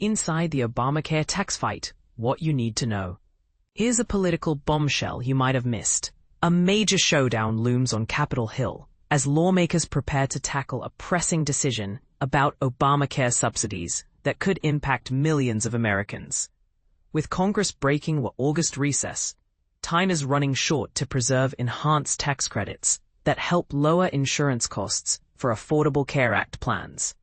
Inside the Obamacare tax fight, what you need to know. Here's a political bombshell you might have missed. A major showdown looms on Capitol Hill as lawmakers prepare to tackle a pressing decision about Obamacare subsidies that could impact millions of Americans. With Congress breaking August recess, time is running short to preserve enhanced tax credits that help lower insurance costs for Affordable Care Act plans.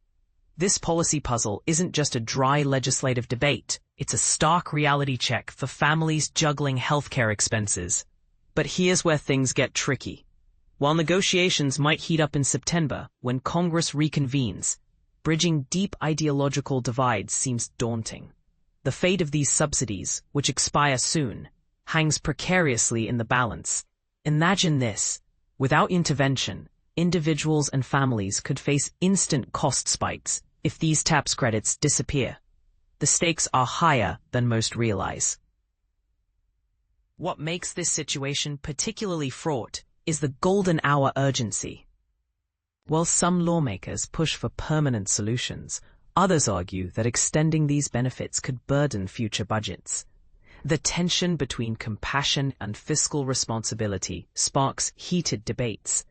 This policy puzzle isn't just a dry legislative debate, it's a stark reality check for families juggling healthcare expenses. But here's where things get tricky. While negotiations might heat up in September when Congress reconvenes, bridging deep ideological divides seems daunting. The fate of these subsidies, which expire soon, hangs precariously in the balance. Imagine this. Without intervention, individuals and families could face instant cost spikes if these tax credits disappear. The stakes are higher than most realize. What makes this situation particularly fraught is the golden hour urgency. While some lawmakers push for permanent solutions, others argue that extending these benefits could burden future budgets. The tension between compassion and fiscal responsibility sparks heated debates.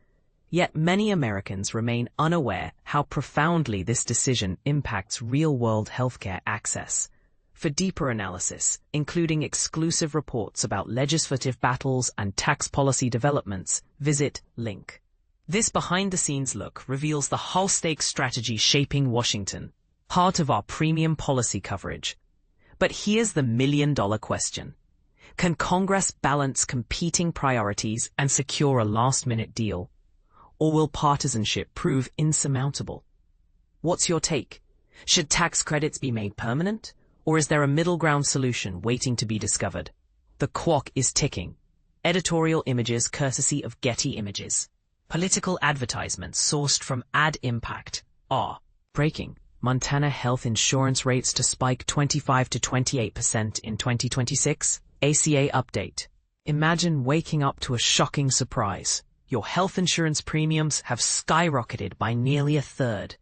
Yet many Americans remain unaware how profoundly this decision impacts real-world healthcare access. For deeper analysis, including exclusive reports about legislative battles and tax policy developments, visit link. This behind-the-scenes look reveals the high-stakes strategy shaping Washington, part of our premium policy coverage. But here's the million-dollar question. Can Congress balance competing priorities and secure a last-minute deal? Or will partisanship prove insurmountable? What's your take? Should tax credits be made permanent? Or is there a middle ground solution waiting to be discovered? The clock is ticking. Editorial images courtesy of Getty Images. Political advertisements sourced from Ad Impact are breaking. Montana health insurance rates to spike 25 to 28% in 2026. ACA update. Imagine waking up to a shocking surprise. Your health insurance premiums have skyrocketed by nearly a third.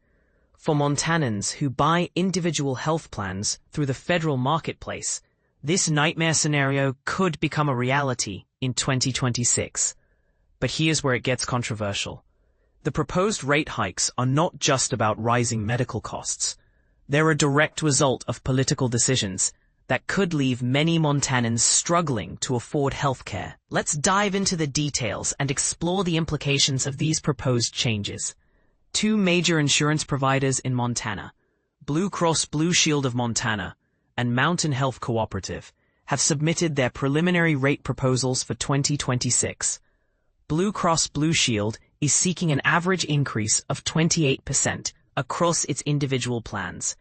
For Montanans who buy individual health plans through the federal marketplace, this nightmare scenario could become a reality in 2026. But here's where it gets controversial. The proposed rate hikes are not just about rising medical costs. They're a direct result of political decisions that could leave many Montanans struggling to afford healthcare. Let's dive into the details and explore the implications of these proposed changes. Two major insurance providers in Montana, Blue Cross Blue Shield of Montana and Mountain Health Cooperative, have submitted their preliminary rate proposals for 2026. Blue Cross Blue Shield is seeking an average increase of 28% across its individual plans,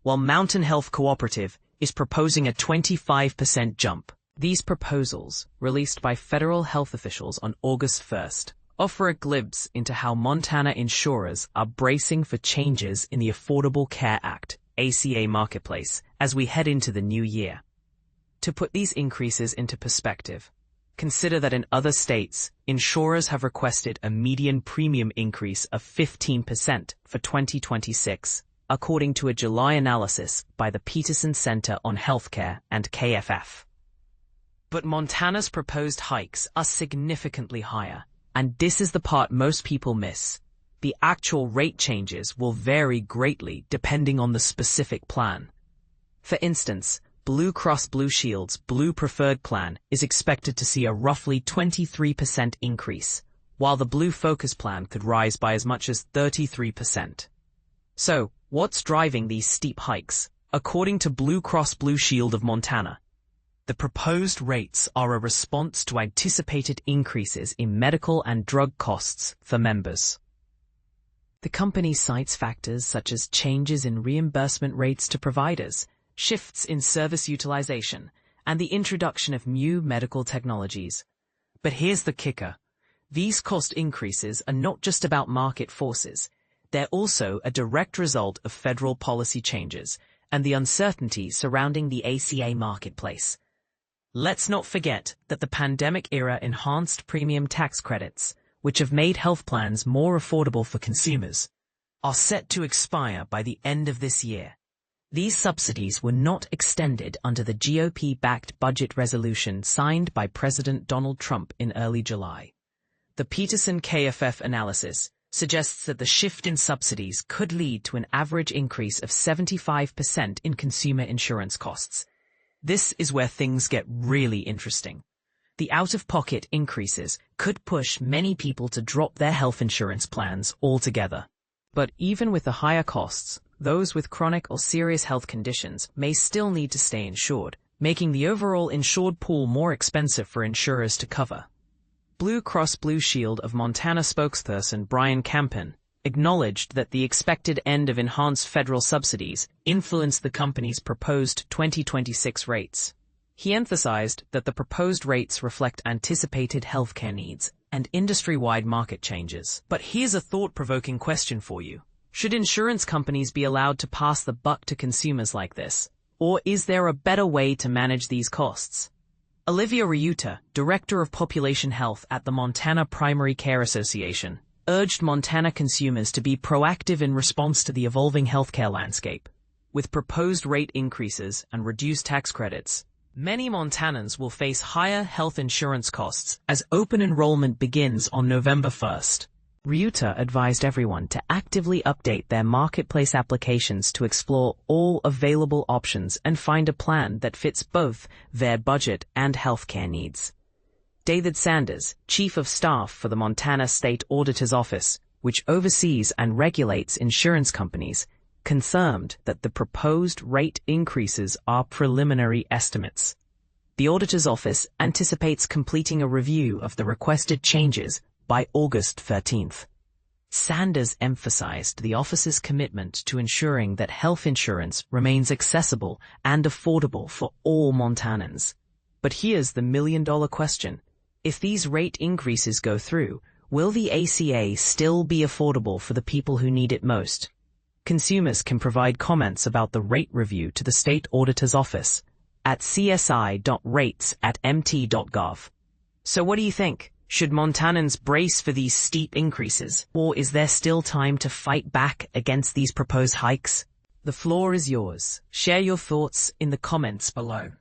while Mountain Health Cooperative is proposing a 25% jump. These proposals, released by federal health officials on August 1st, offer a glimpse into how Montana insurers are bracing for changes in the Affordable Care Act, ACA marketplace, as we head into the new year. To put these increases into perspective, consider that in other states, insurers have requested a median premium increase of 15% for 2026, according to a July analysis by the Peterson Center on Healthcare and KFF. But Montana's proposed hikes are significantly higher, and this is the part most people miss. The actual rate changes will vary greatly depending on the specific plan. For instance, Blue Cross Blue Shield's Blue Preferred plan is expected to see a roughly 23% increase, while the Blue Focus plan could rise by as much as 33%. So, what's driving these steep hikes? According to Blue Cross Blue Shield of Montana, the proposed rates are a response to anticipated increases in medical and drug costs for members. The company cites factors such as changes in reimbursement rates to providers, shifts in service utilization, and the introduction of new medical technologies. But here's the kicker. These cost increases are not just about market forces. They're also a direct result of federal policy changes and the uncertainty surrounding the ACA marketplace. Let's not forget that the pandemic-era enhanced premium tax credits, which have made health plans more affordable for consumers, are set to expire by the end of this year. These subsidies were not extended under the GOP-backed budget resolution signed by President Donald Trump in early July. The Peterson KFF analysis suggests that the shift in subsidies could lead to an average increase of 75% in consumer insurance costs. This is where things get really interesting. The out-of-pocket increases could push many people to drop their health insurance plans altogether. But even with the higher costs, those with chronic or serious health conditions may still need to stay insured, making the overall insured pool more expensive for insurers to cover. Blue Cross Blue Shield of Montana spokesperson Brian Campen acknowledged that the expected end of enhanced federal subsidies influenced the company's proposed 2026 rates. He emphasized that the proposed rates reflect anticipated healthcare needs and industry-wide market changes. But here's a thought-provoking question for you. Should insurance companies be allowed to pass the buck to consumers like this? Or is there a better way to manage these costs? Olivia Ryuta, Director of Population Health at the Montana Primary Care Association, urged Montana consumers to be proactive in response to the evolving healthcare landscape. With proposed rate increases and reduced tax credits, many Montanans will face higher health insurance costs as open enrollment begins on November 1st. Ryuta advised everyone to actively update their marketplace applications to explore all available options and find a plan that fits both their budget and healthcare needs. David Sanders, Chief of Staff for the Montana State Auditor's Office, which oversees and regulates insurance companies, confirmed that the proposed rate increases are preliminary estimates. The Auditor's Office anticipates completing a review of the requested changes by August 13th. Sanders emphasized the office's commitment to ensuring that health insurance remains accessible and affordable for all Montanans. But here's the million-dollar question. If these rate increases go through, will the ACA still be affordable for the people who need it most? Consumers can provide comments about the rate review to the State Auditor's Office at csi.rates@mt.gov. So what do you think? Should Montanans brace for these steep increases, or is there still time to fight back against these proposed hikes? The floor is yours. Share your thoughts in the comments below.